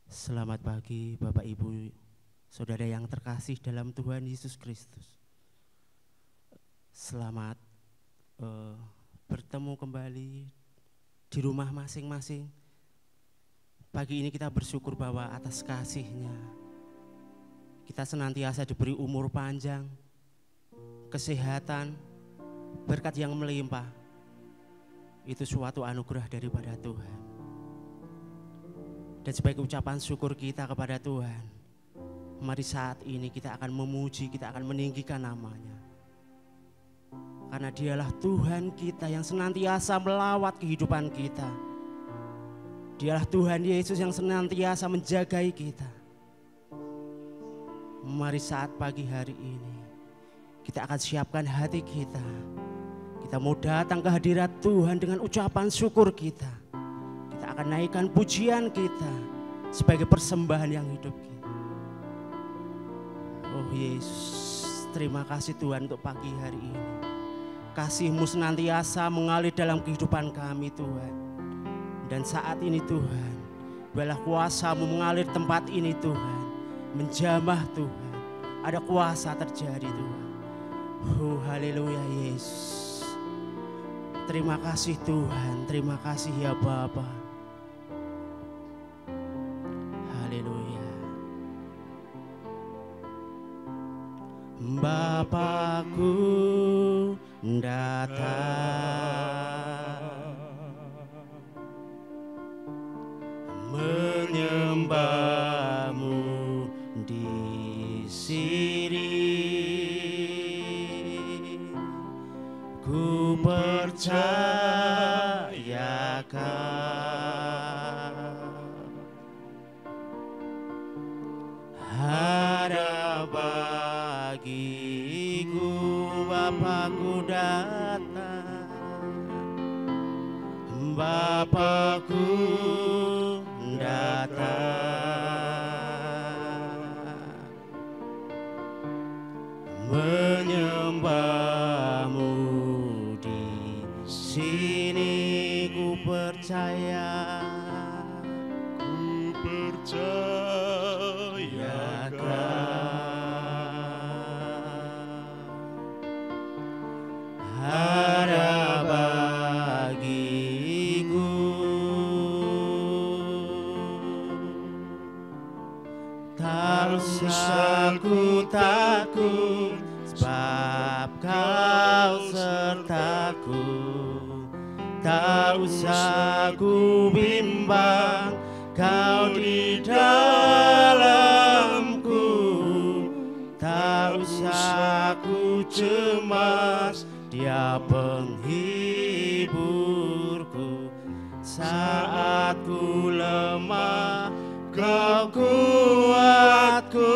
Selamat pagi Bapak Ibu, Saudara yang terkasih dalam Tuhan Yesus Kristus. Selamat bertemu kembali di rumah masing-masing. Pagi ini kita bersyukur bahwa atas kasih-Nya kita senantiasa diberi umur panjang, kesehatan, berkat yang melimpah. Itu suatu anugerah daripada Tuhan. Dan sebagai ucapan syukur kita kepada Tuhan, mari saat ini kita akan memuji, kita akan meninggikan nama-Nya. Karena Dialah Tuhan kita yang senantiasa melawat kehidupan kita. Dialah Tuhan Yesus yang senantiasa menjagai kita. Mari saat pagi hari ini kita akan siapkan hati kita. Kita mau datang ke hadirat Tuhan dengan ucapan syukur kita. Kita akan naikkan pujian kita sebagai persembahan yang hidup kita. Oh Yesus, terima kasih Tuhan untuk pagi hari ini. Kasih-Mu senantiasa mengalir dalam kehidupan kami Tuhan. Dan saat ini Tuhan, biarlah kuasa-Mu mengalir tempat ini Tuhan. Menjamah Tuhan, ada kuasa terjadi Tuhan. Oh haleluya Yesus. Terima kasih Tuhan, terima kasih ya Bapa. Haleluya. Bapakku datang menyembah-Mu di sini. Ku percayakan ada bagiku Bapakku datang, Bapakku datang menyembah-Mu di sini. Ku percaya, ku percayakan ada bagiku. Tak usah ku takut, sebab Kau sertaku. Tak usah ku bimbang, Kau di dalamku. Tak usah ku cemas, Dia penghiburku. Saat ku lemah, Kau kuatku.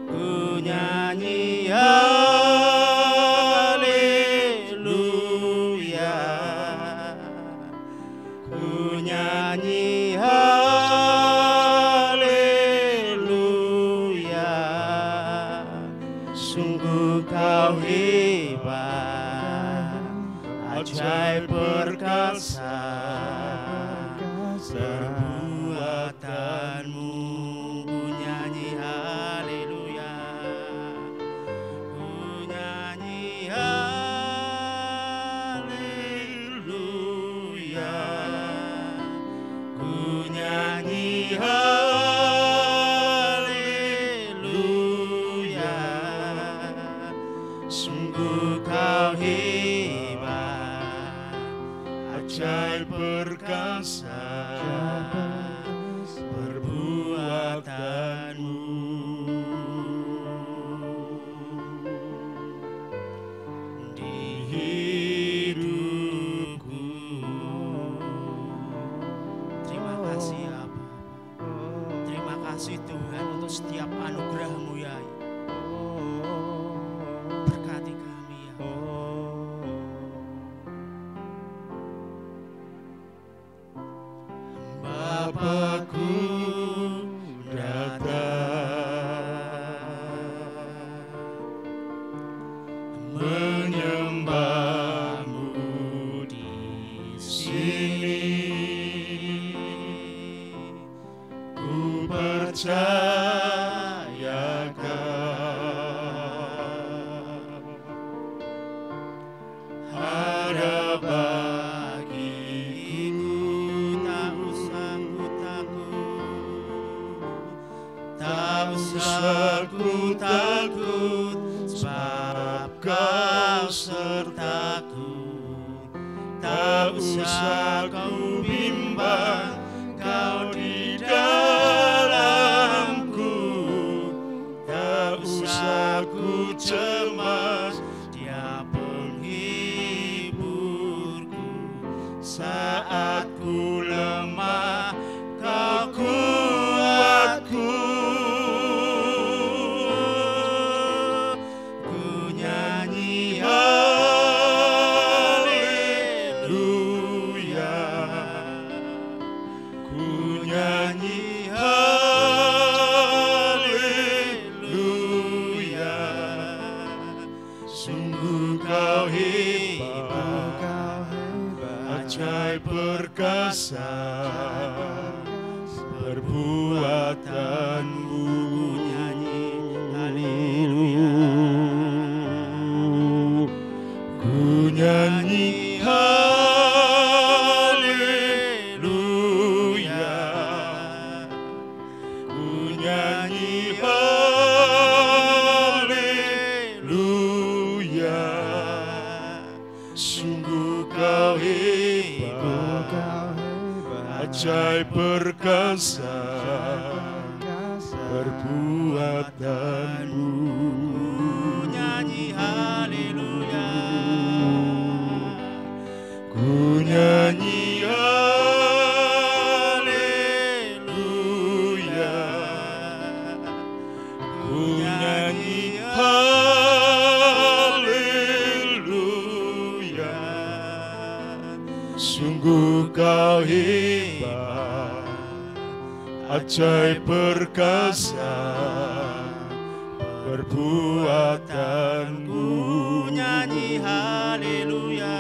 Ku nyanyi haleluya, ku nyanyi haleluya. Sungguh Kau hebat, ajaib perkasa perbuatan-Mu. Ku nyanyi haleluya, ku nyanyi haleluya, ku nyanyi haleluya. Sungguh Kau hebat, ajaib perkasa perbuatan-Mu. Di hidupku. Terima kasih ya Bapa. Terima kasih Tuhan untuk setiap anugerah-Mu ya. Berkati kami ya Bapakku datang menyembah-Mu di sini. Tak usah ku takut, sebab Kau sertaku. Tak usah kau bimbang, Kau di dalamku. Tak usah ku cemas, Dia penghiburku. Saat ku lemah, Kau kuatku. Ku nyanyi haleluya, ku nyanyi haleluya. Sungguh Kau hebat, ajaib perkasa perbuatanmu. Ku nyanyi haleluya, ku nyanyi haleluya. Sungguh Kau hebat, ajaib perkasa perbuatanmu. Ku nyanyi haleluya, ku nyanyi haleluya, ku nyanyi haleluya. Sungguh Kau hebat, ajaib perkasa perbuatanmu. Ku nyanyi haleluya,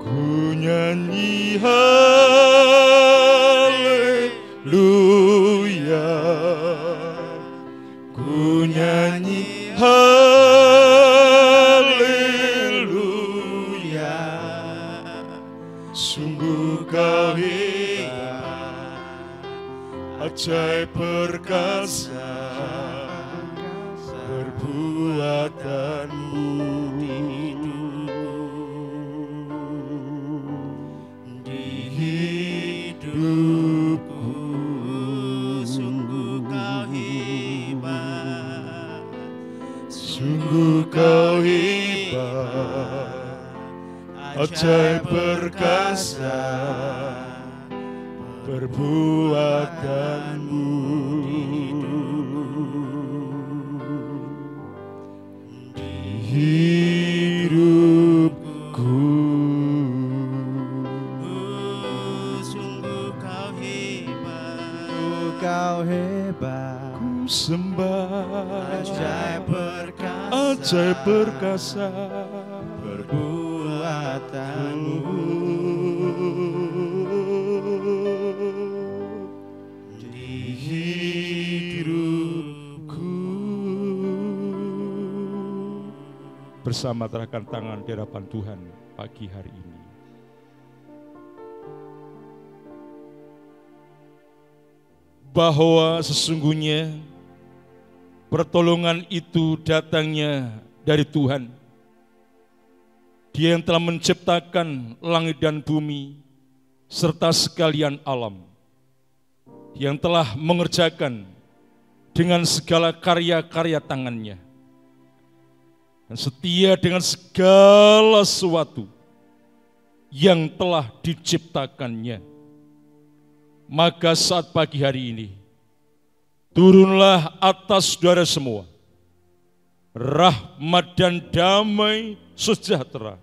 ku nyanyi haleluya, ku nyanyi haleluya. Sungguh Kau hebat, ajaib perkasa perbuatanmu. Di hidupku sungguh Kau hebat, sungguh Kau hebat, ajaib perkasa perbuatanmu. Di hidupku sungguh Kau hebat, Kau hebat. Ku sembah ajaib perkasa perbuatanmu. Di hidupku. Bersama terangkan tangan di hadapan Tuhan pagi hari ini. Bahwa sesungguhnya pertolongan itu datangnya dari Tuhan. Dia yang telah menciptakan langit dan bumi serta sekalian alam, yang telah mengerjakan dengan segala karya-karya tangannya, dan setia dengan segala sesuatu yang telah diciptakannya. Maka saat pagi hari ini, turunlah atas saudara semua rahmat dan damai sejahtera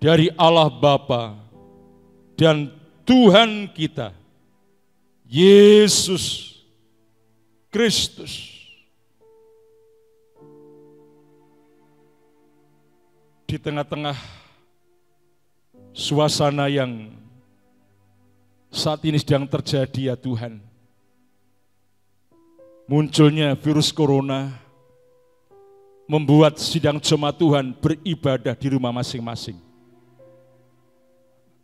dari Allah Bapa dan Tuhan kita, Yesus Kristus. Di tengah-tengah suasana yang saat ini sedang terjadi ya Tuhan, munculnya virus corona membuat sidang jemaat Tuhan beribadah di rumah masing-masing.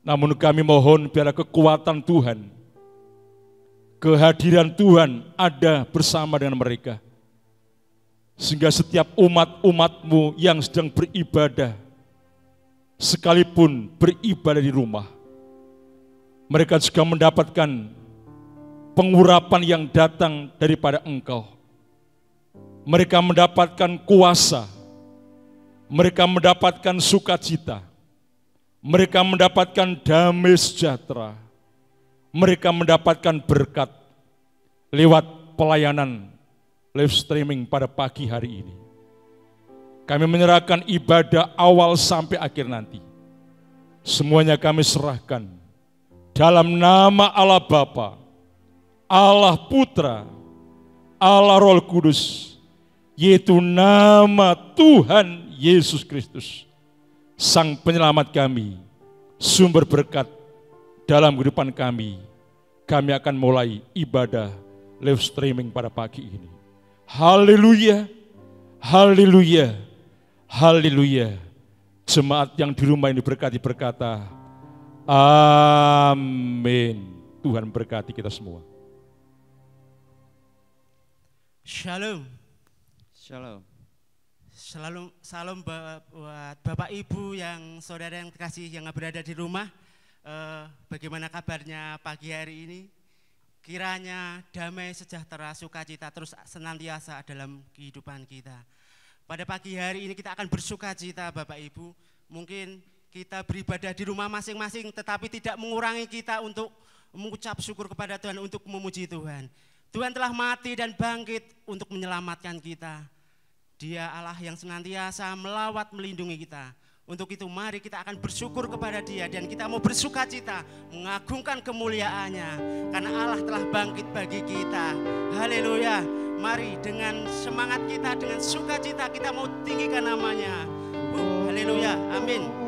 Namun kami mohon biarlah kekuatan Tuhan, kehadiran Tuhan ada bersama dengan mereka. Sehingga setiap umat-umat-Mu yang sedang beribadah, sekalipun beribadah di rumah, mereka juga mendapatkan pengurapan yang datang daripada Engkau. Mereka mendapatkan kuasa, mereka mendapatkan sukacita, mereka mendapatkan damai sejahtera, mereka mendapatkan berkat lewat pelayanan live streaming pada pagi hari ini. Kami menyerahkan ibadah awal sampai akhir nanti. Semuanya kami serahkan dalam nama Allah Bapa, Allah Putra, Allah Roh Kudus, yaitu nama Tuhan Yesus Kristus, Sang Penyelamat kami, sumber berkat dalam kehidupan kami. Kami akan mulai ibadah live streaming pada pagi ini. Haleluya, haleluya, haleluya. Jemaat yang di rumah ini berkati berkata, amin. Tuhan berkati kita semua. Shalom. Shalom. Salam buat Bapak Ibu yang saudara yang terkasih yang berada di rumah. Bagaimana kabarnya pagi hari ini? Kiranya damai, sejahtera, sukacita terus senantiasa dalam kehidupan kita. Pada pagi hari ini kita akan bersukacita Bapak Ibu. Mungkin kita beribadah di rumah masing-masing tetapi tidak mengurangi kita untuk mengucap syukur kepada Tuhan, untuk memuji Tuhan. Tuhan telah mati dan bangkit untuk menyelamatkan kita. Dia Allah yang senantiasa melawat melindungi kita. Untuk itu mari kita akan bersyukur kepada Dia dan kita mau bersukacita mengagungkan kemuliaannya karena Allah telah bangkit bagi kita. Haleluya. Mari dengan semangat kita, dengan sukacita kita mau tinggikan namanya. Haleluya. Amin.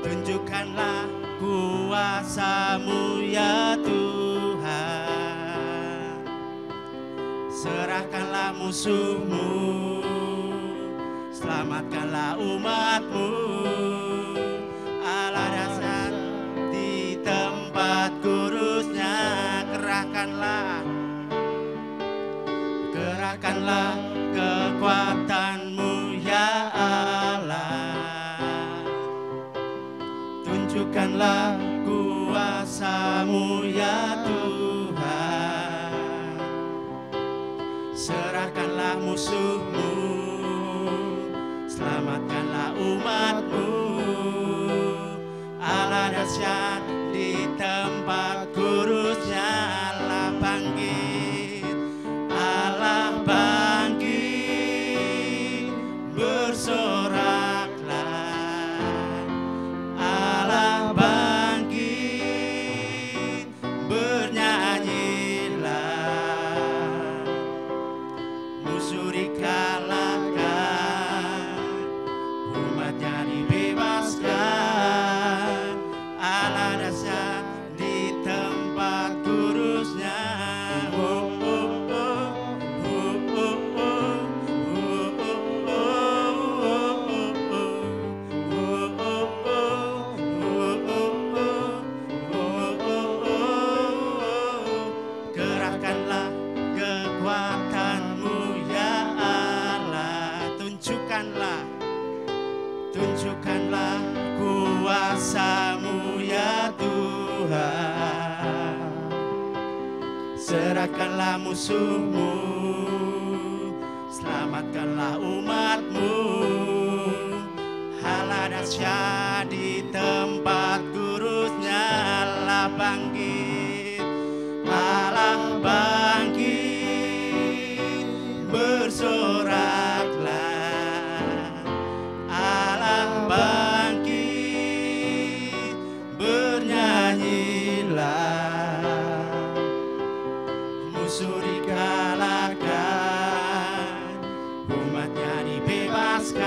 Tunjukkanlah kuasa-Mu ya Tuhan. Serahkanlah musuh-Mu, selamatkanlah umat-Mu. Allah dasar di tempat kurusnya, kerahkanlah kekuatan-Mu ya Allah. Tunjukkanlah kuasa-Mu ya Tuhan. Serahkanlah musuh-Mu, selamatkanlah umat-Mu. Allah dahsyat di tempat kurusnya, Allah bangkit, Allah bangkit, bersorak. Tunjukkanlah kuasa-Mu ya Tuhan. Serahkanlah musuh-Mu, selamatkanlah umat-Mu. Allah dahsyat di tempat kurusnya, Allah bangkit, Allah bangkit, bersoraklah. Allah bangkit, bernyanyilah. Musuh dikalahkan, umatnya dibebaskan.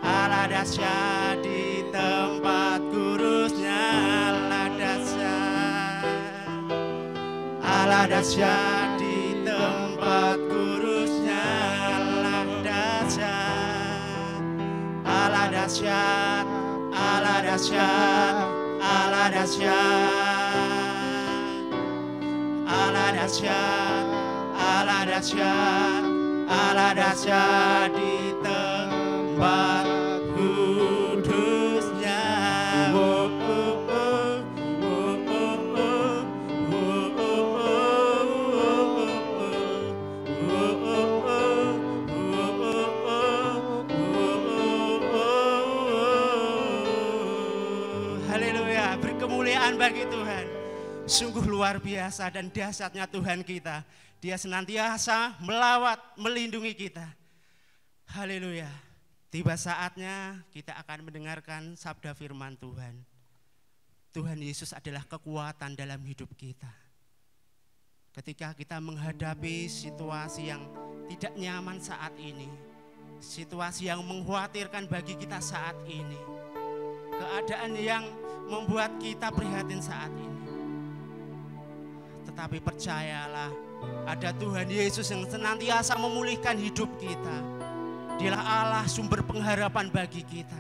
Allah dahsyat di dahsyat di tempat kurusnya. Allah dahsyat, Allah dahsyat, Allah dahsyat, Allah dahsyat, Allah dahsyat, Allah dahsyat, Allah dahsyat di tempat kudusnya. Oh, oh, oh, oh, oh, oh, haleluya, berkemuliaan bagi Tuhan. Sungguh luar biasa dan dahsyatnya Tuhan kita. Dia senantiasa melawat, melindungi kita. Haleluya. Tiba saatnya kita akan mendengarkan sabda firman Tuhan. Tuhan Yesus adalah kekuatan dalam hidup kita. Ketika kita menghadapi situasi yang tidak nyaman saat ini, situasi yang mengkhawatirkan bagi kita saat ini, keadaan yang membuat kita prihatin saat ini. Tetapi percayalah, ada Tuhan Yesus yang senantiasa memulihkan hidup kita. Dialah Allah sumber pengharapan bagi kita.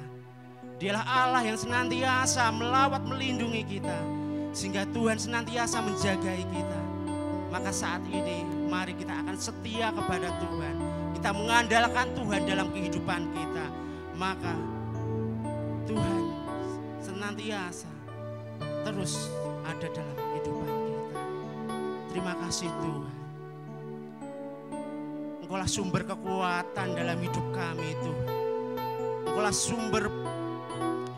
Dialah Allah yang senantiasa melawat melindungi kita, sehingga Tuhan senantiasa menjagai kita. Maka saat ini mari kita akan setia kepada Tuhan. Kita mengandalkan Tuhan dalam kehidupan kita. Maka Tuhan senantiasa terus ada dalam kehidupan kita. Terima kasih Tuhan. Engkaulah sumber kekuatan dalam hidup kami Tuhan. Engkaulah sumber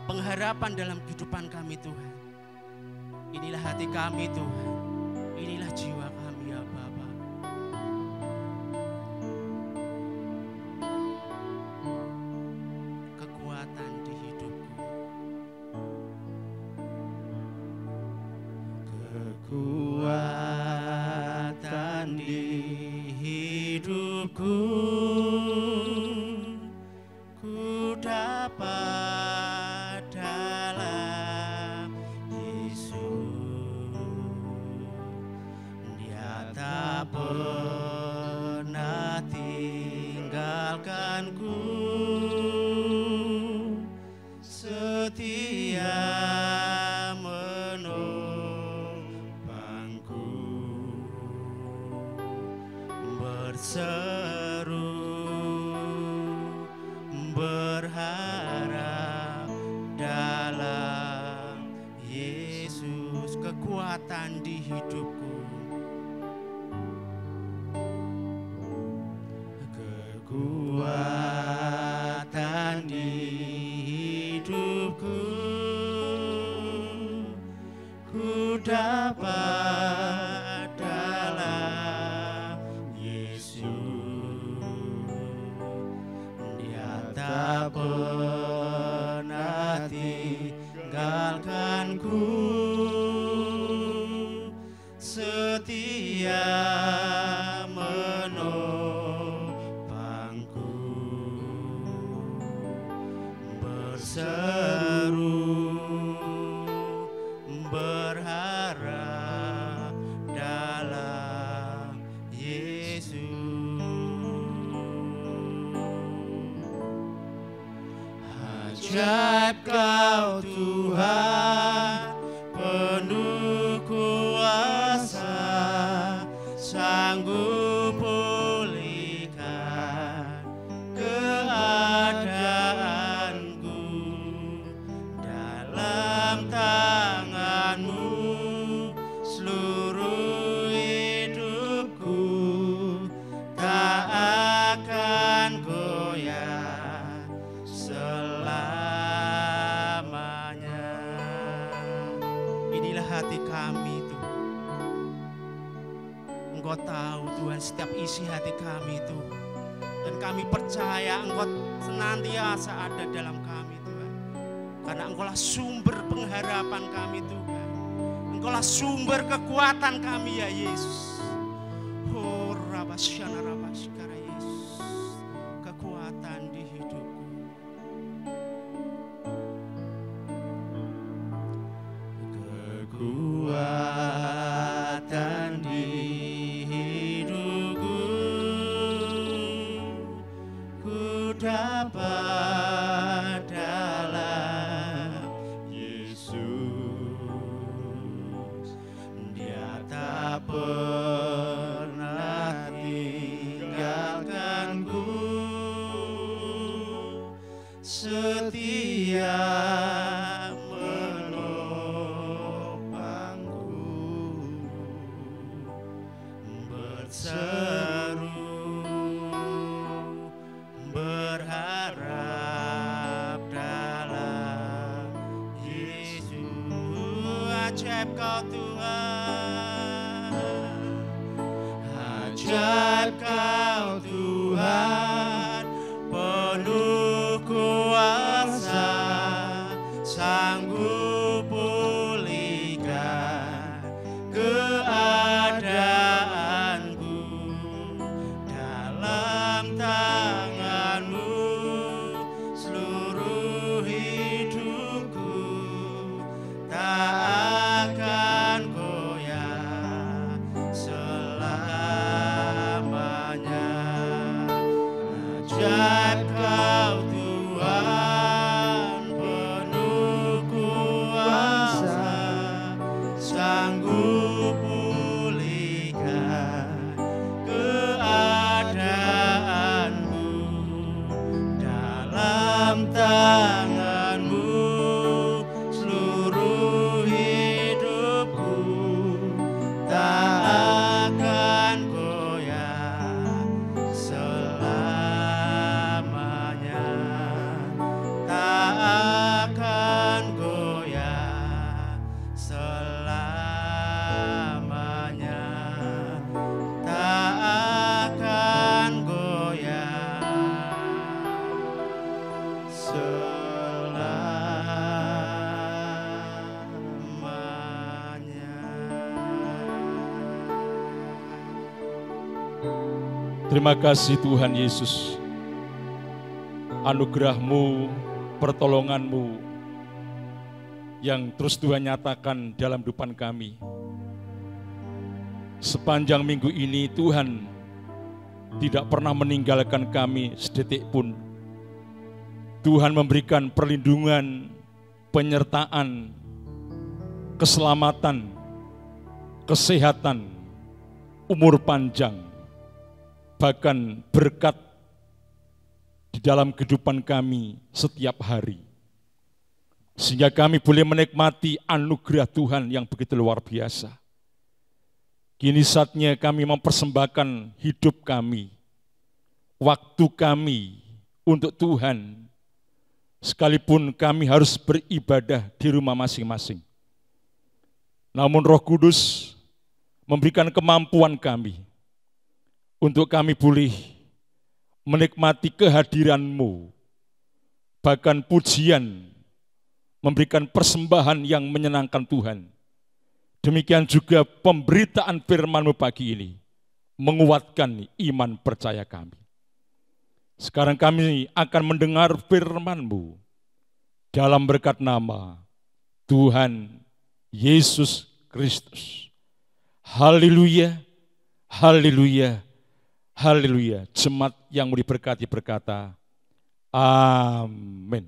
pengharapan dalam kehidupan kami Tuhan. Inilah hati kami Tuhan. Inilah jiwa kami ya Bapa. Kekuatan di hidupku. Kekuatan di hidupku, ku dapat dalam Yesus. Dia tak pernah tinggalkanku, setia menopangku, berseru berharap dalam Yesus. Kekuatan di hidupku, kekuatan di hidupku, ku dapat dalam Yesus. Dia tak pernah tinggalkanku, setia menopangku, berseru berharap dalam Yesus. Ajaib Kau Tuhan, penuh kuasa, sanggup pulihkan keadaanku. Dalam tangan-Mu seluruh hidupku tak akan goyah selamanya. Inilah hati kami Tuhan. Engkau tahu Tuhan setiap isi hati kami Tuhan. Dan kami percaya Engkau senantiasa ada dalam kami Tuhan. Karena Engkaulah sumber pengharapan kami Tuhan. Engkaulah sumber kekuatan kami ya Yesus. Oh Rabasyana Rabasyakara Yesus. Kekuatan di hidupku. Kekuatan di ajaib Kau Tuhan, ajaib Kau Tuhan, penuh kuasa, sanggup pulihkan keadaanku, dalam tangan-Mu seluruh hidupku tak akan goyah selamanya. Ajaib Kau Tuhan, penuh kuasa, sanggup pulihkan keadaanmu, dalam tangan-Mu seluruh hidupku tak akan goyah selamanya, tak akan goyah selamanya, tak akan goyah selamanya. Terima kasih Tuhan Yesus. Anugerah-Mu, pertolongan-Mu yang terus Tuhan nyatakan dalam kehidupan kami. Sepanjang minggu ini Tuhan tidak pernah meninggalkan kami sedetik pun. Tuhan memberikan perlindungan, penyertaan, keselamatan, kesehatan, umur panjang, bahkan berkat di dalam kehidupan kami setiap hari. Sehingga kami boleh menikmati anugerah Tuhan yang begitu luar biasa. Kini saatnya kami mempersembahkan hidup kami, waktu kami untuk Tuhan, sekalipun kami harus beribadah di rumah masing-masing. Namun Roh Kudus memberikan kemampuan kami untuk kami boleh menikmati kehadiran-Mu, bahkan pujian, memberikan persembahan yang menyenangkan Tuhan. Demikian juga pemberitaan firman-Mu pagi ini menguatkan iman percaya kami. Sekarang kami akan mendengar firman-Mu dalam berkat nama Tuhan Yesus Kristus. Haleluya, haleluya, haleluya. Jemaat yang mau diberkati berkata, amin.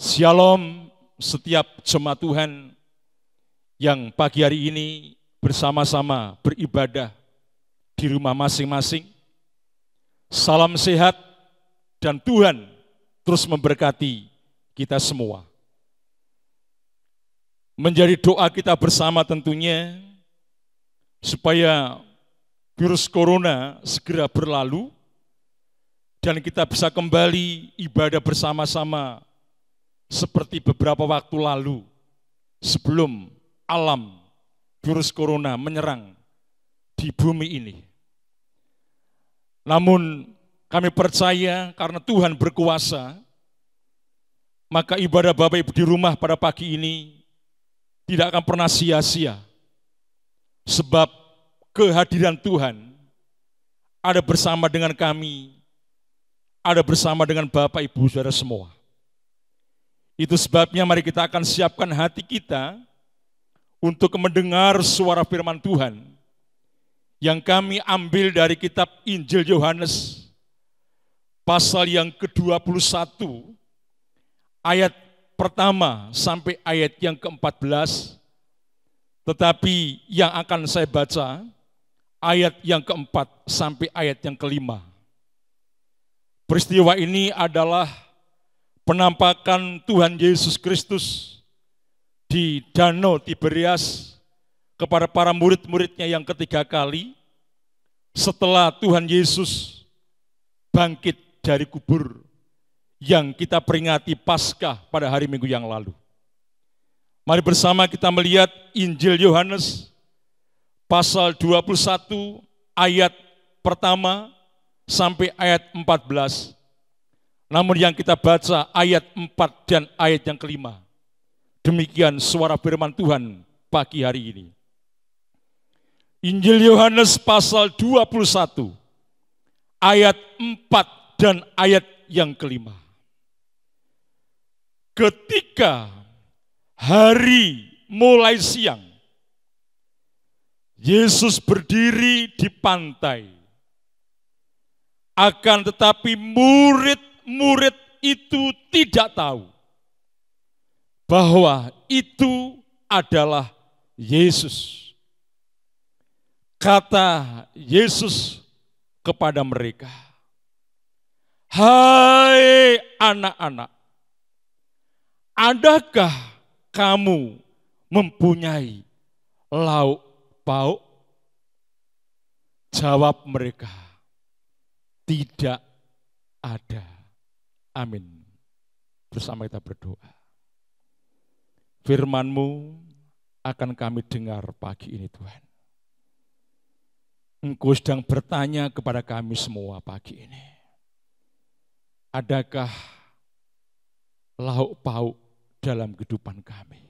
Shalom setiap jemaat Tuhan yang pagi hari ini bersama-sama beribadah di rumah masing-masing. Salam sehat dan Tuhan terus memberkati kita semua. Menjadi doa kita bersama tentunya supaya virus corona segera berlalu dan kita bisa kembali ibadah bersama-sama seperti beberapa waktu lalu sebelum alam virus corona menyerang di bumi ini. Namun kami percaya karena Tuhan berkuasa, maka ibadah Bapak Ibu di rumah pada pagi ini tidak akan pernah sia-sia. Sebab kehadiran Tuhan ada bersama dengan kami, ada bersama dengan Bapak Ibu Saudara semua. Itu sebabnya mari kita akan siapkan hati kita untuk mendengar suara firman Tuhan yang kami ambil dari kitab Injil Yohanes pasal yang ke-21 ayat pertama sampai ayat yang ke-14, tetapi yang akan saya baca ayat yang ke-4 sampai ayat yang ke-5. Peristiwa ini adalah penampakan Tuhan Yesus Kristus di Danau Tiberias kepada para murid-muridnya yang ketiga kali setelah Tuhan Yesus bangkit dari kubur yang kita peringati Paskah pada hari Minggu yang lalu. Mari bersama kita melihat Injil Yohanes pasal 21 ayat pertama sampai ayat 14. Namun yang kita baca ayat 4 dan ayat yang kelima. Demikian suara firman Tuhan pagi hari ini. Injil Yohanes pasal 21 ayat 4 dan ayat yang kelima. Ketika hari mulai siang, Yesus berdiri di pantai. Akan tetapi murid-murid itu tidak tahu bahwa itu adalah Yesus. Kata Yesus kepada mereka, "Hai anak-anak, adakah kamu mempunyai lauk pauk?" Jawab mereka, "Tidak ada." Amin. Bersama kita berdoa. Firman-Mu akan kami dengar pagi ini Tuhan. Engkau sedang bertanya kepada kami semua pagi ini. Adakah lauk pauk dalam kehidupan kami?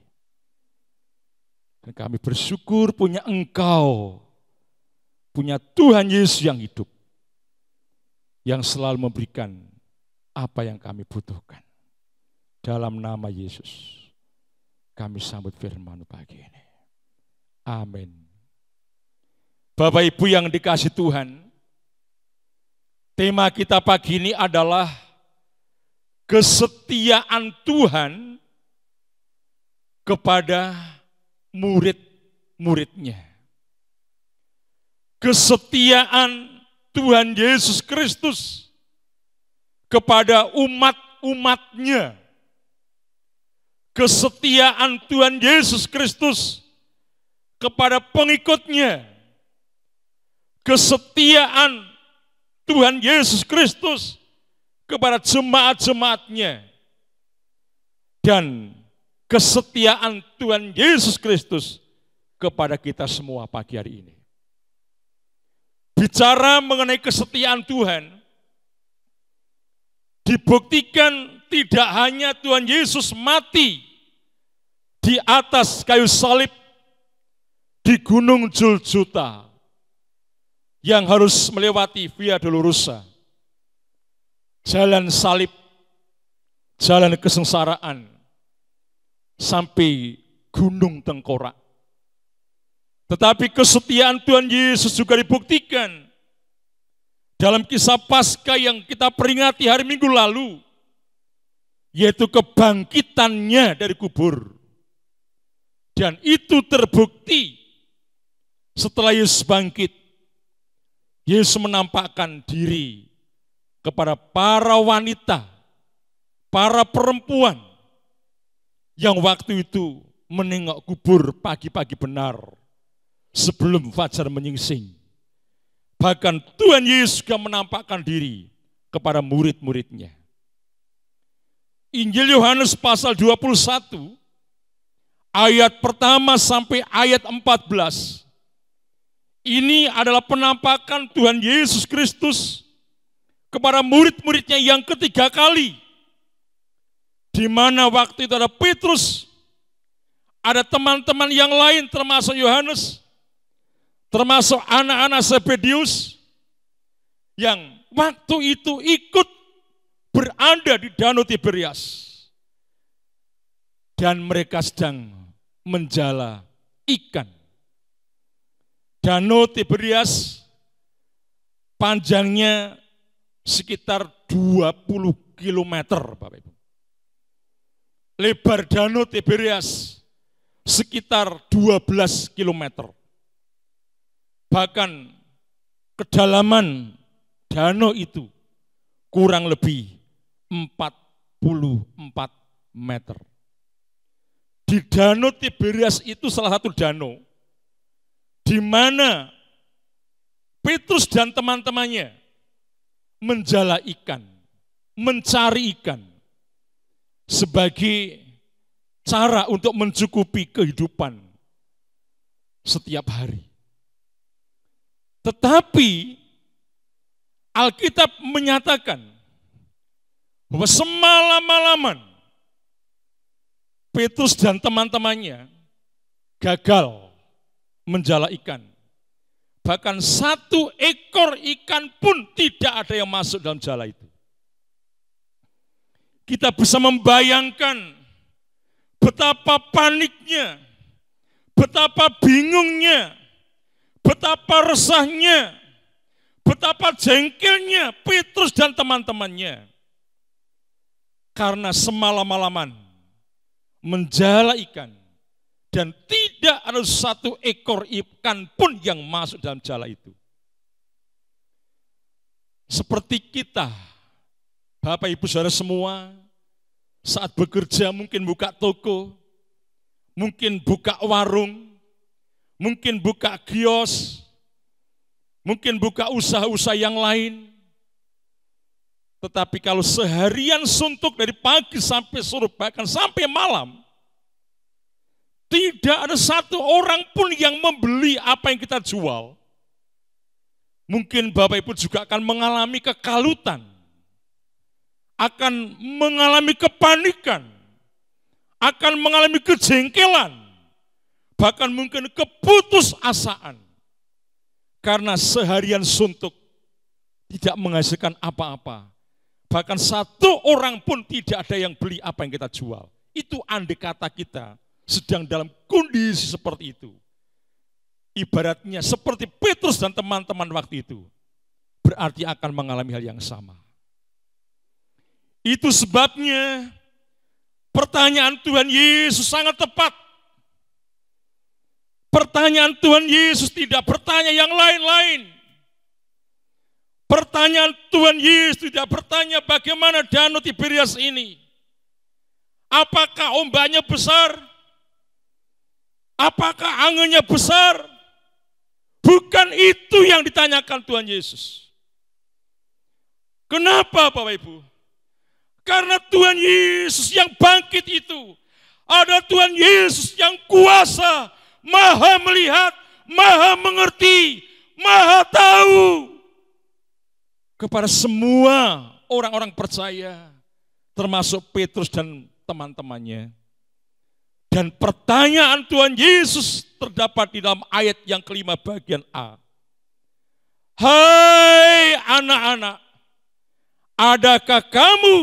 Dan kami bersyukur punya Engkau, punya Tuhan Yesus yang hidup, yang selalu memberikan apa yang kami butuhkan. Dalam nama Yesus, kami sambut firman pagi ini. Amin. Bapak Ibu yang dikasihi Tuhan, tema kita pagi ini adalah kesetiaan Tuhan kepada murid-muridnya. Kesetiaan Tuhan Yesus Kristus kepada umat-umatnya. Kesetiaan Tuhan Yesus Kristus kepada pengikutnya. Kesetiaan Tuhan Yesus Kristus kepada jemaat-jemaatnya. Dan kesetiaan Tuhan Yesus Kristus kepada kita semua pagi hari ini. Bicara mengenai kesetiaan Tuhan, dibuktikan tidak hanya Tuhan Yesus mati di atas kayu salib di Gunung Golgota yang harus melewati Via Dolorosa, jalan salib, jalan kesengsaraan, sampai Gunung Tengkorak. Tetapi kesetiaan Tuhan Yesus juga dibuktikan dalam kisah Paskah yang kita peringati hari Minggu lalu, yaitu kebangkitannya dari kubur. Dan itu terbukti setelah Yesus bangkit. Yesus menampakkan diri kepada para wanita, para perempuan yang waktu itu menengok kubur pagi-pagi benar sebelum fajar menyingsing. Bahkan Tuhan Yesus juga menampakkan diri kepada murid-muridnya. Injil Yohanes pasal 21 ayat pertama sampai ayat 14. Ini adalah penampakan Tuhan Yesus Kristus kepada murid-muridnya yang ketiga kali. Di mana waktu itu ada Petrus, ada teman-teman yang lain termasuk Yohanes, termasuk anak-anak Zebedius yang waktu itu ikut berada di Danau Tiberias. Dan mereka sedang menjala ikan. Danau Tiberias panjangnya sekitar 20 km, Bapak Ibu. Lebar Danau Tiberias sekitar 12 km. Bahkan kedalaman danau itu kurang lebih 44 meter. Di Danau Tiberias itu salah satu danau di mana Petrus dan teman-temannya menjala ikan, mencari ikan sebagai cara untuk mencukupi kehidupan setiap hari. Tetapi Alkitab menyatakan bahwa semalam-malaman Petrus dan teman-temannya gagal menjala ikan. Bahkan satu ekor ikan pun tidak ada yang masuk dalam jala itu. Kita bisa membayangkan betapa paniknya, betapa bingungnya, betapa resahnya, betapa jengkelnya Petrus dan teman-temannya. Karena semalam-malaman menjala ikan dan tidak ada satu ekor ikan pun yang masuk dalam jala itu. Seperti kita, Bapak Ibu Saudara semua, saat bekerja mungkin buka toko, mungkin buka warung, mungkin buka kios, mungkin buka usaha-usaha yang lain. Tetapi kalau seharian suntuk dari pagi sampai sore, bahkan sampai malam, tidak ada satu orang pun yang membeli apa yang kita jual. Mungkin Bapak Ibu juga akan mengalami kekalutan, akan mengalami kepanikan, akan mengalami kejengkelan, bahkan mungkin keputusasaan. Karena seharian suntuk tidak menghasilkan apa-apa. Bahkan satu orang pun tidak ada yang beli apa yang kita jual. Itu andai kata kita sedang dalam kondisi seperti itu. Ibaratnya seperti Petrus dan teman-teman waktu itu. Berarti akan mengalami hal yang sama. Itu sebabnya pertanyaan Tuhan Yesus sangat tepat. Pertanyaan Tuhan Yesus tidak bertanya yang lain-lain. Pertanyaan Tuhan Yesus tidak bertanya bagaimana Danau Tiberias ini. Apakah ombaknya besar? Apakah anginnya besar? Bukan itu yang ditanyakan Tuhan Yesus. Kenapa Bapak Ibu? Karena Tuhan Yesus yang bangkit itu ada Tuhan Yesus yang kuasa, maha melihat, maha mengerti, maha tahu. Kepada semua orang-orang percaya, termasuk Petrus dan teman-temannya. Dan pertanyaan Tuhan Yesus terdapat di dalam ayat yang kelima bagian A. Hai anak-anak, adakah kamu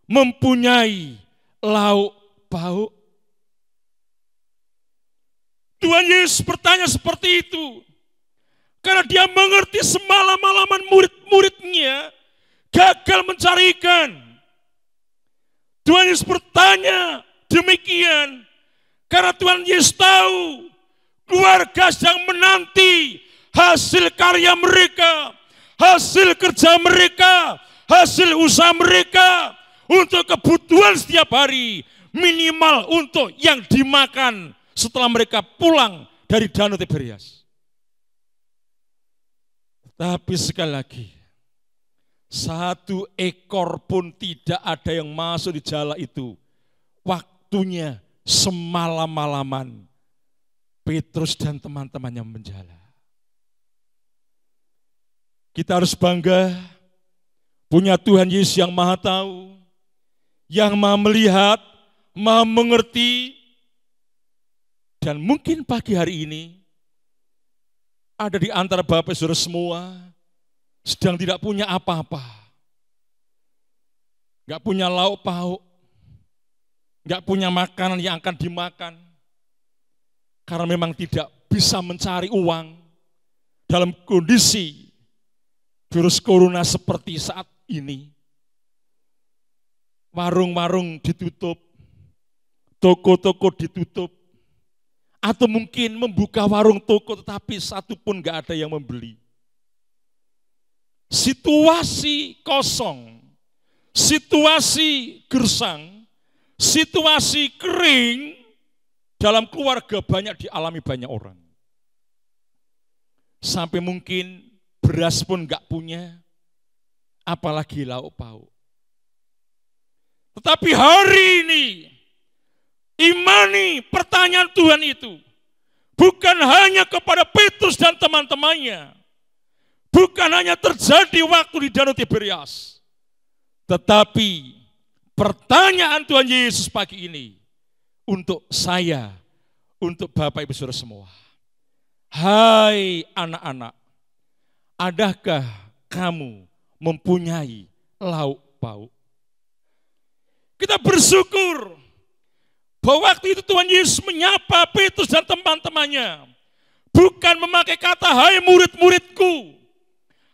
mempunyai lauk pauk? Tuhan Yesus bertanya seperti itu. Karena dia mengerti semalam-malaman murid-muridnya gagal mencari ikan. Tuhan Yesus bertanya demikian. Karena Tuhan Yesus tahu keluarga sedang menanti hasil karya mereka, hasil kerja mereka, hasil usaha mereka untuk kebutuhan setiap hari, minimal untuk yang dimakan setelah mereka pulang dari Danau Tiberias. Tapi sekali lagi, satu ekor pun tidak ada yang masuk di jala itu. Waktunya semalam-malaman Petrus dan teman-temannya menjala. Kita harus bangga punya Tuhan Yesus yang maha tahu, yang maha melihat, maha mengerti. Dan mungkin pagi hari ini ada di antara Bapak Saudara semua sedang tidak punya apa-apa. Enggak punya lauk pauk. Enggak punya makanan yang akan dimakan. Karena memang tidak bisa mencari uang dalam kondisi virus corona seperti saat ini. Warung-warung ditutup, toko-toko ditutup, atau mungkin membuka warung toko tetapi satu pun enggak ada yang membeli. Situasi kosong, situasi gersang, situasi kering dalam keluarga banyak dialami banyak orang. Sampai mungkin beras pun enggak punya, apalagi lauk pauk. Tetapi hari ini ini pertanyaan Tuhan itu bukan hanya kepada Petrus dan teman-temannya. Bukan hanya terjadi waktu di Danau Tiberias. Tetapi pertanyaan Tuhan Yesus pagi ini untuk saya, untuk Bapak Ibu Saudara semua. Hai anak-anak, adakah kamu mempunyai lauk pauk? Kita bersyukur bahwa waktu itu Tuhan Yesus menyapa Petrus dan teman-temannya. Bukan memakai kata, hai murid-muridku,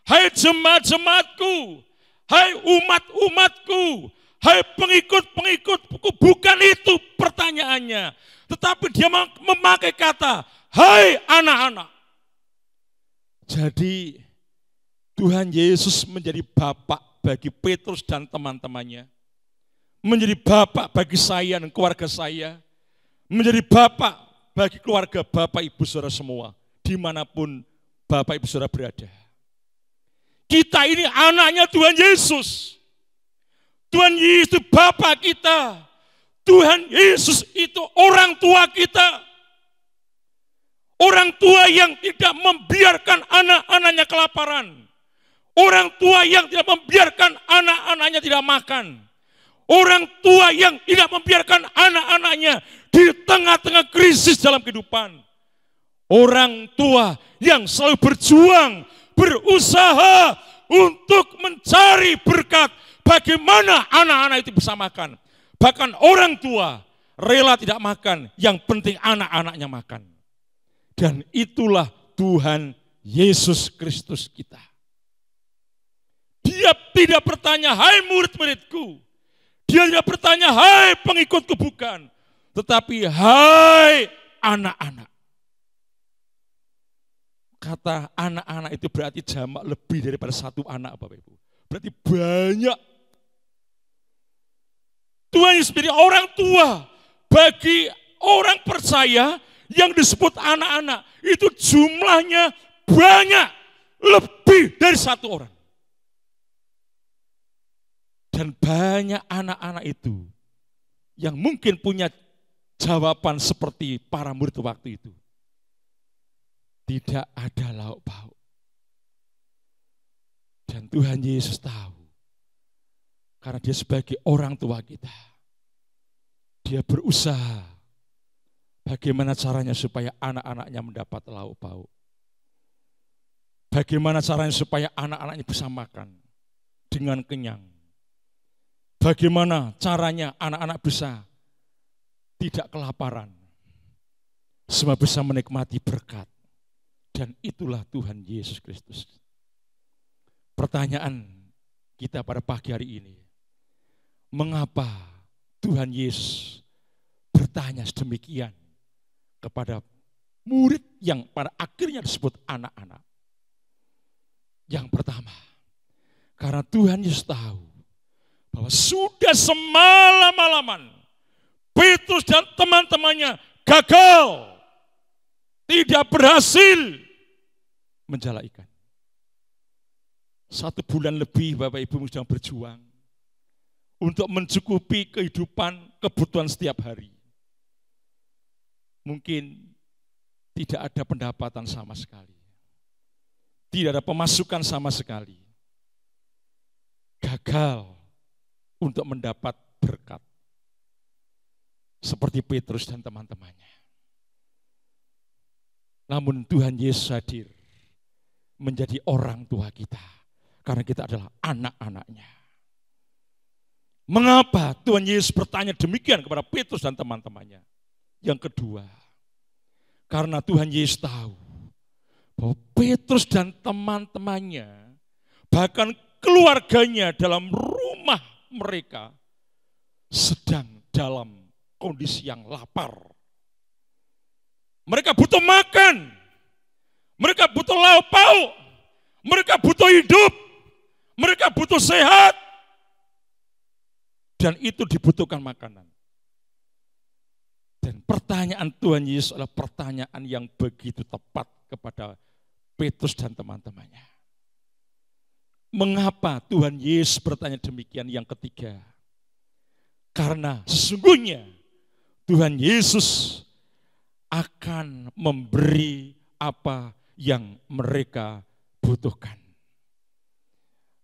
hai jemaat-jemaatku, hai umat-umatku, hai pengikut-pengikutku. Bukan itu pertanyaannya. Tetapi dia memakai kata, hai anak-anak. Jadi Tuhan Yesus menjadi Bapak bagi Petrus dan teman-temannya. Menjadi Bapak bagi saya dan keluarga saya. Menjadi Bapak bagi keluarga Bapak Ibu Saudara semua. Dimanapun Bapak Ibu Saudara berada. Kita ini anaknya Tuhan Yesus. Tuhan Yesus itu Bapak kita. Tuhan Yesus itu orang tua kita. Orang tua yang tidak membiarkan anak-anaknya kelaparan. Orang tua yang tidak membiarkan anak-anaknya tidak makan. Orang tua yang tidak membiarkan anak-anaknya di tengah-tengah krisis dalam kehidupan. Orang tua yang selalu berjuang, berusaha untuk mencari berkat bagaimana anak-anak itu bisa makan. Bahkan orang tua rela tidak makan, yang penting anak-anaknya makan. Dan itulah Tuhan Yesus Kristus kita. Dia tidak bertanya, hai murid-muridku. Dia tidak bertanya, hai pengikutku, bukan. Tetapi, hai anak-anak. Kata anak-anak itu berarti jamak lebih daripada satu anak, Bapak Ibu. Berarti banyak. Tuhan Yesus menjadi orang tua bagi orang percaya yang disebut anak-anak. Itu jumlahnya banyak, lebih dari satu orang. Dan banyak anak-anak itu yang mungkin punya jawaban seperti para murid waktu itu. Tidak ada lauk pauk. Dan Tuhan Yesus tahu. Karena dia sebagai orang tua kita. Dia berusaha bagaimana caranya supaya anak-anaknya mendapat lauk pauk. Bagaimana caranya supaya anak-anaknya bisa makan dengan kenyang. Bagaimana caranya anak-anak bisa tidak kelaparan. Semua bisa menikmati berkat. Dan itulah Tuhan Yesus Kristus. Pertanyaan kita pada pagi hari ini. Mengapa Tuhan Yesus bertanya sedemikian kepada murid yang pada akhirnya disebut anak-anak? Yang pertama, karena Tuhan Yesus tahu bahwa sudah semalam-malaman Petrus dan teman-temannya gagal, tidak berhasil menjala ikan. 1 bulan lebih Bapak Ibu sedang berjuang untuk mencukupi kehidupan, kebutuhan setiap hari. Mungkin tidak ada pendapatan sama sekali. Tidak ada pemasukan sama sekali. Gagal untuk mendapat berkat. Seperti Petrus dan teman-temannya. Namun Tuhan Yesus hadir menjadi orang tua kita. Karena kita adalah anak-anaknya. Mengapa Tuhan Yesus bertanya demikian kepada Petrus dan teman-temannya? Yang kedua, karena Tuhan Yesus tahu bahwa Petrus dan teman-temannya, bahkan keluarganya dalam rumah mereka sedang dalam kondisi yang lapar. Mereka butuh makan, mereka butuh lauk pauk, mereka butuh hidup, mereka butuh sehat. Dan itu dibutuhkan makanan. Dan pertanyaan Tuhan Yesus adalah pertanyaan yang begitu tepat kepada Petrus dan teman-temannya. Mengapa Tuhan Yesus bertanya demikian? Yang ketiga, karena sesungguhnya Tuhan Yesus akan memberi apa yang mereka butuhkan.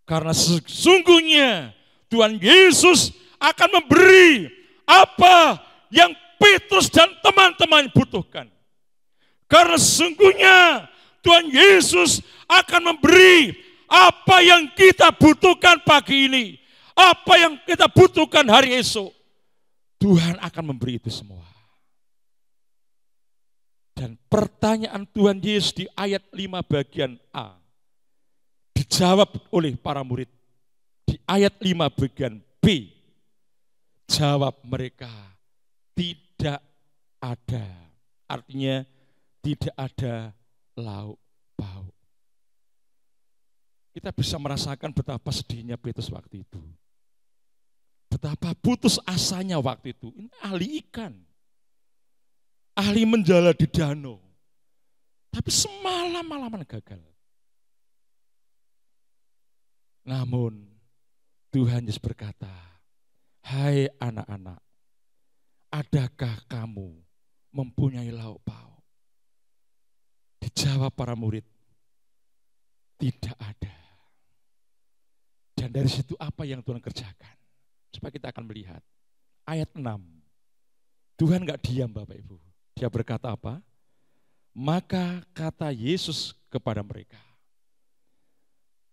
Karena sesungguhnya Tuhan Yesus akan memberi apa yang Petrus dan teman-teman butuhkan. Karena sesungguhnya Tuhan Yesus akan memberi apa yang kita butuhkan pagi ini. Apa yang kita butuhkan hari esok. Tuhan akan memberi itu semua. Dan pertanyaan Tuhan Yesus di ayat 5 bagian A dijawab oleh para murid. Di ayat 5 bagian B, jawab mereka, tidak ada. Artinya tidak ada lauk pauk. Kita bisa merasakan betapa sedihnya Petrus waktu itu. Betapa putus asanya waktu itu. Ini ahli ikan. Ahli menjala di danau. Tapi semalam-malaman gagal. Namun Tuhan Yesus berkata, hai anak-anak, adakah kamu mempunyai lauk pauk? Dijawab para murid, tidak ada. Dan dari situ apa yang Tuhan kerjakan? Supaya kita akan melihat. Ayat 6. Tuhan gak diam Bapak Ibu. Dia berkata apa? Maka kata Yesus kepada mereka,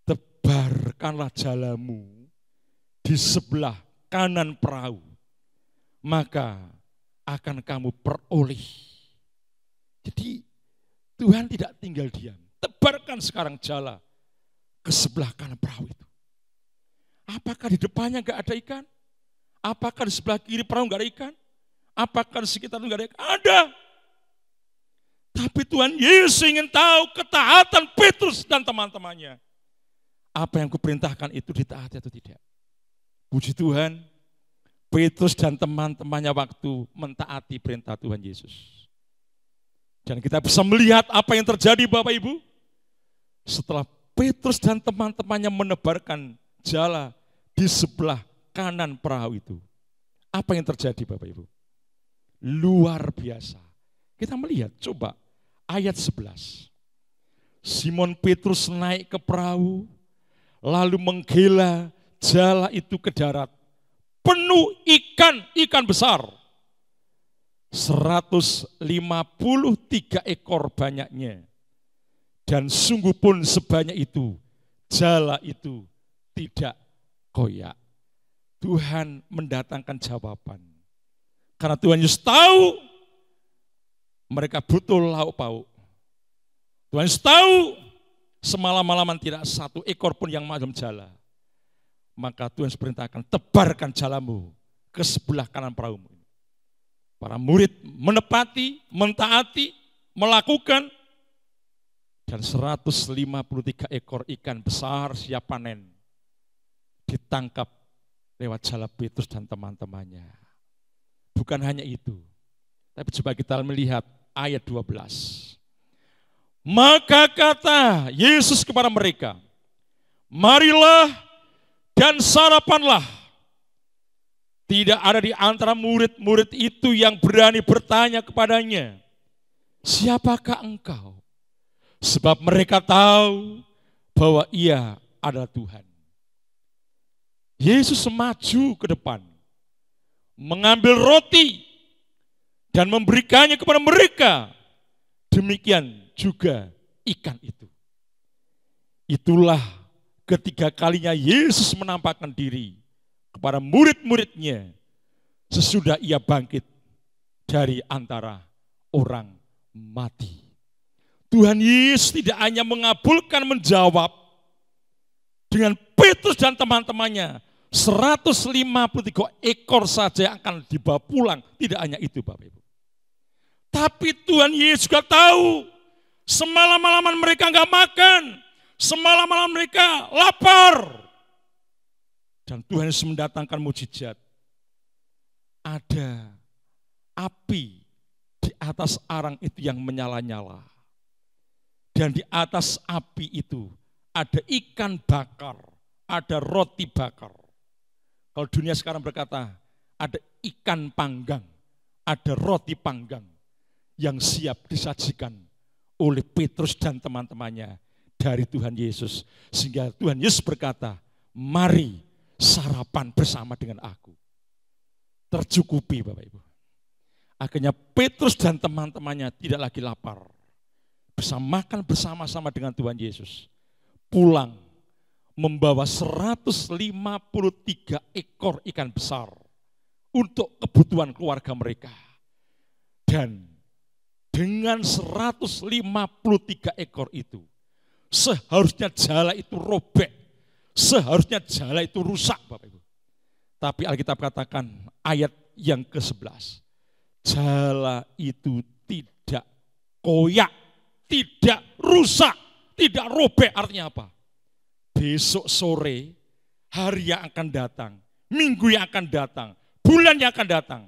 tebarkanlah jalamu di sebelah kanan perahu, maka akan kamu peroleh. Jadi Tuhan tidak tinggal diam. Tebarkan sekarang jala ke sebelah kanan perahu itu. Apakah di depannya gak ada ikan? Apakah di sebelah kiri perahu gak ada ikan? Apakah di sekitar itu gak ada ikan? Ada. Tapi Tuhan Yesus ingin tahu ketaatan Petrus dan teman-temannya. Apa yang kuperintahkan itu ditaati atau tidak? Puji Tuhan, Petrus dan teman-temannya waktu mentaati perintah Tuhan Yesus. Dan kita bisa melihat apa yang terjadi Bapak Ibu. Setelah Petrus dan teman-temannya menebarkan jala di sebelah kanan perahu itu. Apa yang terjadi Bapak Ibu? Luar biasa. Kita melihat, coba ayat 11. Simon Petrus naik ke perahu, lalu menggela jala itu ke darat. Penuh ikan besar. 153 ekor banyaknya. Dan sungguh pun sebanyak itu, jala itu tidak koyak. Tuhan mendatangkan jawaban. Karena Tuhan Yesus tahu mereka butuh lauk pauk. Tuhan Yesus tahu semalam-malaman tidak satu ekor pun yang masuk jala. Maka Tuhan perintahkan, tebarkan jalamu ke sebelah kanan perahumu. Para murid menepati, mentaati, melakukan. Dan 153 ekor ikan besar siap panen ditangkap lewat jala Petrus dan teman-temannya. Bukan hanya itu, tapi coba kita melihat ayat 12. Maka kata Yesus kepada mereka, marilah dan sarapanlah. Tidak ada di antara murid-murid itu yang berani bertanya kepadanya, siapakah engkau? Sebab mereka tahu bahwa ia adalah Tuhan. Yesus maju ke depan, mengambil roti dan memberikannya kepada mereka. Demikian juga ikan itu. Itulah ketiga kalinya Yesus menampakkan diri kepada murid-muridnya sesudah ia bangkit dari antara orang mati. Tuhan Yesus tidak hanya mengabulkan menjawab dengan Petrus dan teman-temannya, 153 ekor saja yang akan dibawa pulang. Tidak hanya itu Bapak Ibu. Tapi Tuhan Yesus juga tahu semalam-malaman mereka enggak makan, semalam-malaman mereka lapar. Dan Tuhan Yesus mendatangkan mukjizat. Ada api di atas arang itu yang menyala-nyala. Dan di atas api itu ada ikan bakar, ada roti bakar. Kalau dunia sekarang berkata, ada ikan panggang, ada roti panggang yang siap disajikan oleh Petrus dan teman-temannya dari Tuhan Yesus. Sehingga Tuhan Yesus berkata, mari sarapan bersama dengan aku. Tercukupi Bapak Ibu. Akhirnya Petrus dan teman-temannya tidak lagi lapar. Bisa makan bersama-sama dengan Tuhan Yesus. Pulang membawa 153 ekor ikan besar untuk kebutuhan keluarga mereka. Dan dengan 153 ekor itu, seharusnya jala itu robek, seharusnya jala itu rusak Bapak Ibu. Tapi Alkitab katakan ayat yang ke-11, jala itu tidak koyak, tidak rusak, tidak robek. Artinya apa? Besok sore, hari yang akan datang, minggu yang akan datang, bulan yang akan datang,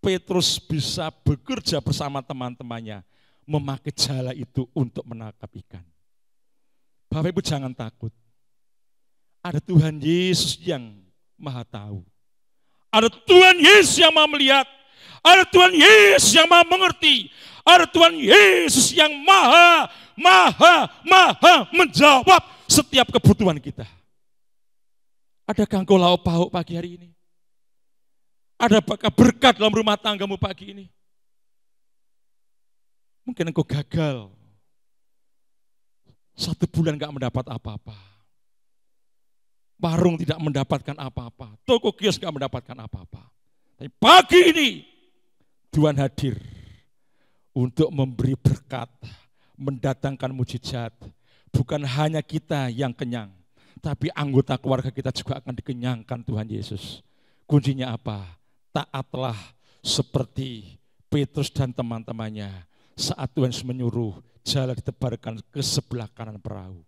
Petrus bisa bekerja bersama teman-temannya, memakai jala itu untuk menangkap ikan. Bapak Ibu jangan takut. Ada Tuhan Yesus yang Maha tahu. Ada Tuhan Yesus yang Maha melihat. Ada Tuhan Yesus yang Maha mengerti. Ada Tuhan Yesus yang Maha menjawab setiap kebutuhan kita. Adakah engkau lauk pauk pagi hari ini? Adakah berkat dalam rumah tanggamu pagi ini? Mungkin engkau gagal. 1 bulan gak mendapat apa-apa. Warung tidak mendapatkan apa-apa. Toko kios gak mendapatkan apa-apa. Tapi pagi ini Tuhan hadir untuk memberi berkat, mendatangkan mujizat. Bukan hanya kita yang kenyang, tapi anggota keluarga kita juga akan dikenyangkan Tuhan Yesus. Kuncinya apa? Taatlah seperti Petrus dan teman-temannya saat Tuhan Yesus menyuruh jala ditebarkan ke sebelah kanan perahu.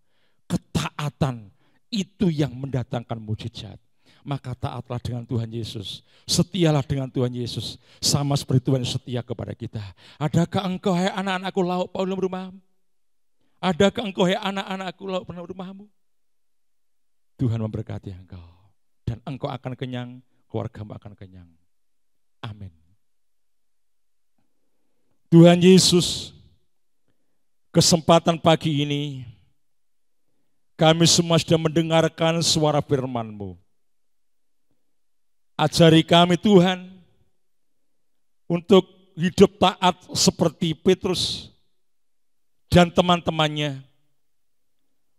Ketaatan itu yang mendatangkan mujizat. Maka taatlah dengan Tuhan Yesus. Setialah dengan Tuhan Yesus. Sama seperti Tuhan Yesus setia kepada kita. Adakah engkau hai anak-anakku lauk pauk dalam rumahmu? Adakah engkau hai anak-anakku lauk dalam rumahmu? Tuhan memberkati engkau. Dan engkau akan kenyang, keluargamu akan kenyang. Amin. Tuhan Yesus, kesempatan pagi ini, kami semua sudah mendengarkan suara firman-Mu. Ajari kami Tuhan, untuk hidup taat seperti Petrus dan teman-temannya.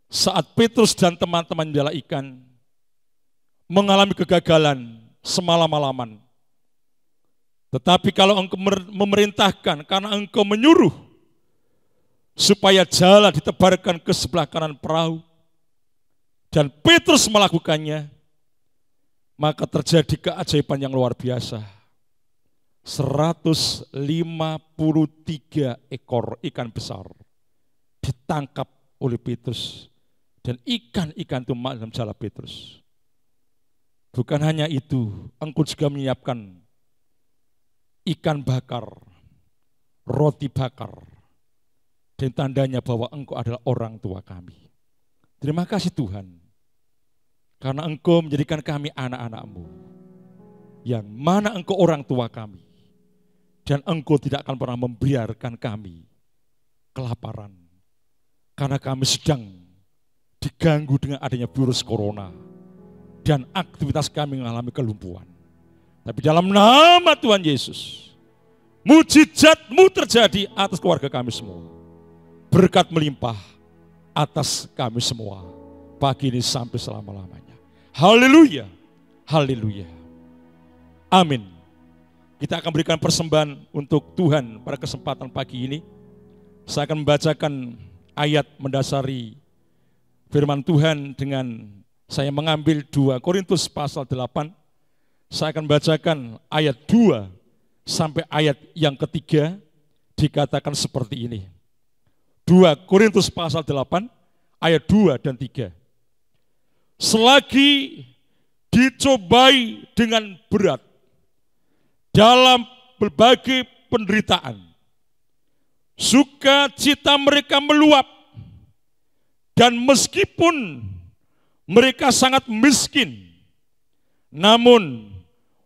Saat Petrus dan teman-teman menjala ikan, mengalami kegagalan semalam-malaman. Tetapi kalau engkau memerintahkan, karena engkau menyuruh, supaya jala ditebarkan ke sebelah kanan perahu, dan Petrus melakukannya, maka terjadi keajaiban yang luar biasa. 153 ekor ikan besar ditangkap oleh Petrus. Dan ikan-ikan itu dalam jala Petrus. Bukan hanya itu, engkau juga menyiapkan ikan bakar, roti bakar. Dan tandanya bahwa engkau adalah orang tua kami. Terima kasih Tuhan. Karena engkau menjadikan kami anak-anak-Mu. Yang mana engkau orang tua kami. Dan engkau tidak akan pernah membiarkan kami kelaparan. Karena kami sedang diganggu dengan adanya virus corona. Dan aktivitas kami mengalami kelumpuhan. Tapi dalam nama Tuhan Yesus, mujizat-Mu terjadi atas keluarga kami semua. Berkat melimpah atas kami semua. Pagi ini sampai selama-lamanya. Haleluya, haleluya. Amin. Kita akan berikan persembahan untuk Tuhan pada kesempatan pagi ini. Saya akan membacakan ayat mendasari firman Tuhan dengan saya mengambil 2 Korintus pasal 8. Saya akan bacakan ayat 2 sampai ayat yang ketiga, dikatakan seperti ini. 2 Korintus pasal 8 ayat 2 dan 3. Selagi dicobai dengan berat dalam berbagai penderitaan, sukacita mereka meluap, dan meskipun mereka sangat miskin, namun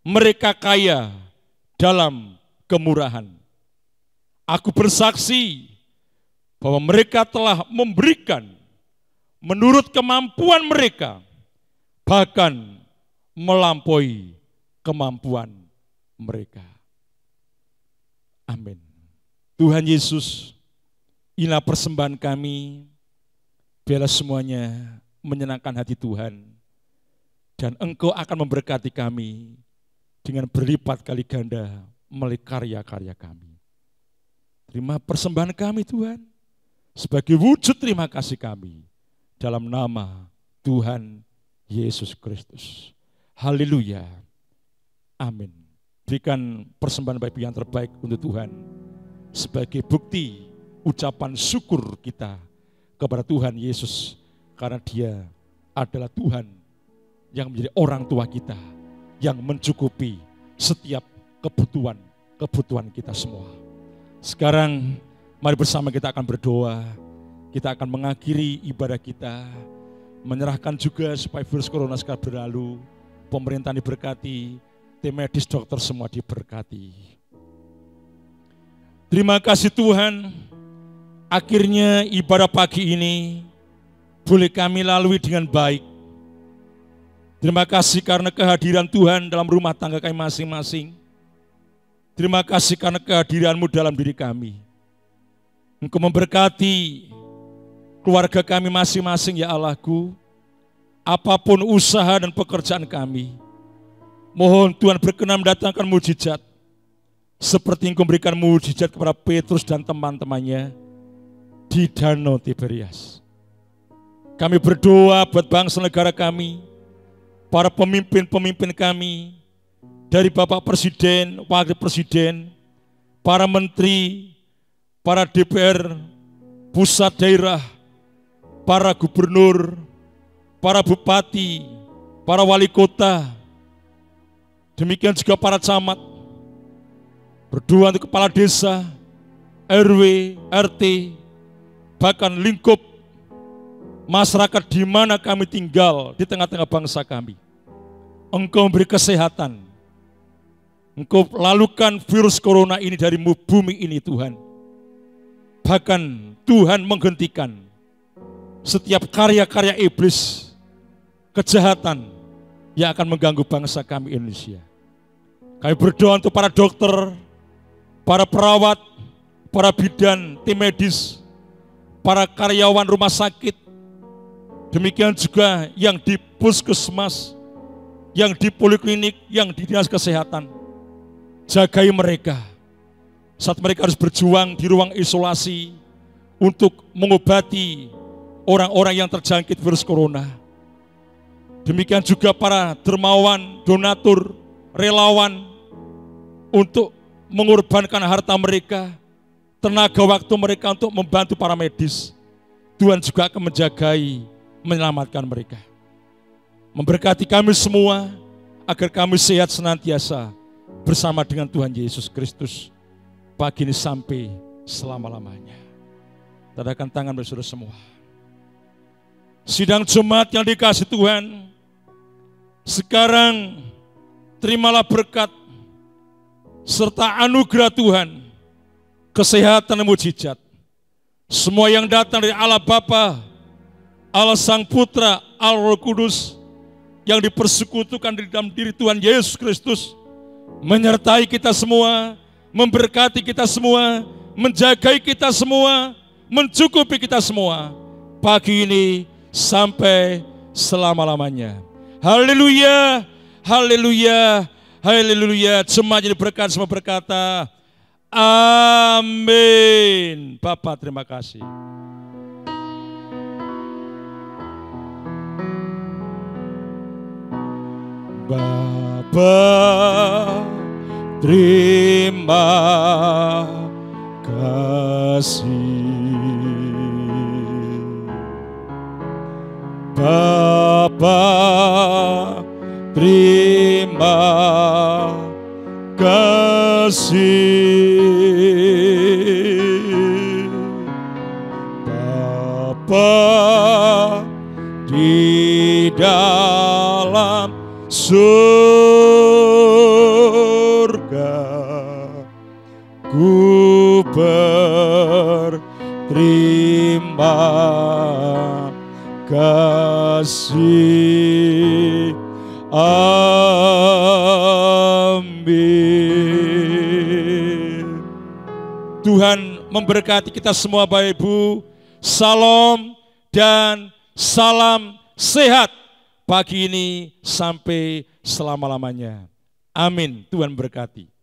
mereka kaya dalam kemurahan. Aku bersaksi bahwa mereka telah memberikan menurut kemampuan mereka, bahkan melampaui kemampuan mereka. Amin. Tuhan Yesus, inilah persembahan kami, biarlah semuanya menyenangkan hati Tuhan, dan Engkau akan memberkati kami dengan berlipat kali ganda melalui karya-karya kami. Terima persembahan kami Tuhan, sebagai wujud terima kasih kami, dalam nama Tuhan Yesus Kristus. Haleluya. Amin. Berikan persembahan Bapak Ibu yang terbaik untuk Tuhan, sebagai bukti ucapan syukur kita kepada Tuhan Yesus, karena Dia adalah Tuhan yang menjadi orang tua kita, yang mencukupi setiap kebutuhan kita semua. Sekarang mari bersama kita akan berdoa, kita akan mengakhiri ibadah kita, menyerahkan juga supaya virus corona segera berlalu, pemerintahan diberkati, tim medis dokter semua diberkati. Terima kasih Tuhan, akhirnya ibadah pagi ini boleh kami lalui dengan baik. Terima kasih karena kehadiran Tuhan dalam rumah tangga kami masing-masing. Terima kasih karena kehadiran-Mu dalam diri kami. Engkau memberkati keluarga kami masing-masing ya Allahku. Apapun usaha dan pekerjaan kami, mohon Tuhan berkenan mendatangkan mujizat. Seperti Engkau memberikan mujizat kepada Petrus dan teman-temannya di Danau Tiberias. Kami berdoa buat bangsa negara kami, para pemimpin-pemimpin kami, dari Bapak Presiden, Wakil Presiden, para menteri, para DPR, pusat daerah, para gubernur, para bupati, para wali kota, demikian juga para camat, berdoa untuk kepala desa, RW, RT, bahkan lingkup masyarakat di mana kami tinggal di tengah-tengah bangsa kami. Engkau memberi kesehatan. Engkau lalukan virus corona ini dari bumi ini Tuhan. Bahkan Tuhan menghentikan setiap karya-karya iblis, kejahatan yang akan mengganggu bangsa kami Indonesia. Kami berdoa untuk para dokter, para perawat, para bidan, tim medis, para karyawan rumah sakit, demikian juga yang di puskesmas, yang di poliklinik, yang di dinas kesehatan. Jagai mereka saat mereka harus berjuang di ruang isolasi untuk mengobati orang-orang yang terjangkit virus corona. Demikian juga para dermawan, donatur, relawan untuk mengorbankan harta mereka, tenaga waktu mereka untuk membantu para medis. Tuhan juga akan menjagai, menyelamatkan mereka. Memberkati kami semua agar kami sehat senantiasa bersama dengan Tuhan Yesus Kristus pagi ini sampai selama-lamanya. Tadakan tangan bersaudara semua. Sidang jemaat yang dikasihi Tuhan, sekarang terimalah berkat serta anugerah Tuhan, kesehatan dan mujizat. Semua yang datang dari Allah Bapa, Allah Sang Putra, Allah Roh Kudus, yang dipersekutukan di dalam diri Tuhan Yesus Kristus, menyertai kita semua, memberkati kita semua, menjagai kita semua, mencukupi kita semua, pagi ini sampai selama-lamanya. Haleluya, haleluya, haleluya. Jemaat yang diberkati semua berkata, amin. Bapak terima kasih. Bapa terima kasih. Bapa terima kasih. Bapa di dalam surga, berterima kasih. Amin. Tuhan memberkati kita semua Bapak Ibu. Salam dan salam sehat pagi ini sampai selama-lamanya. Amin. Tuhan berkati.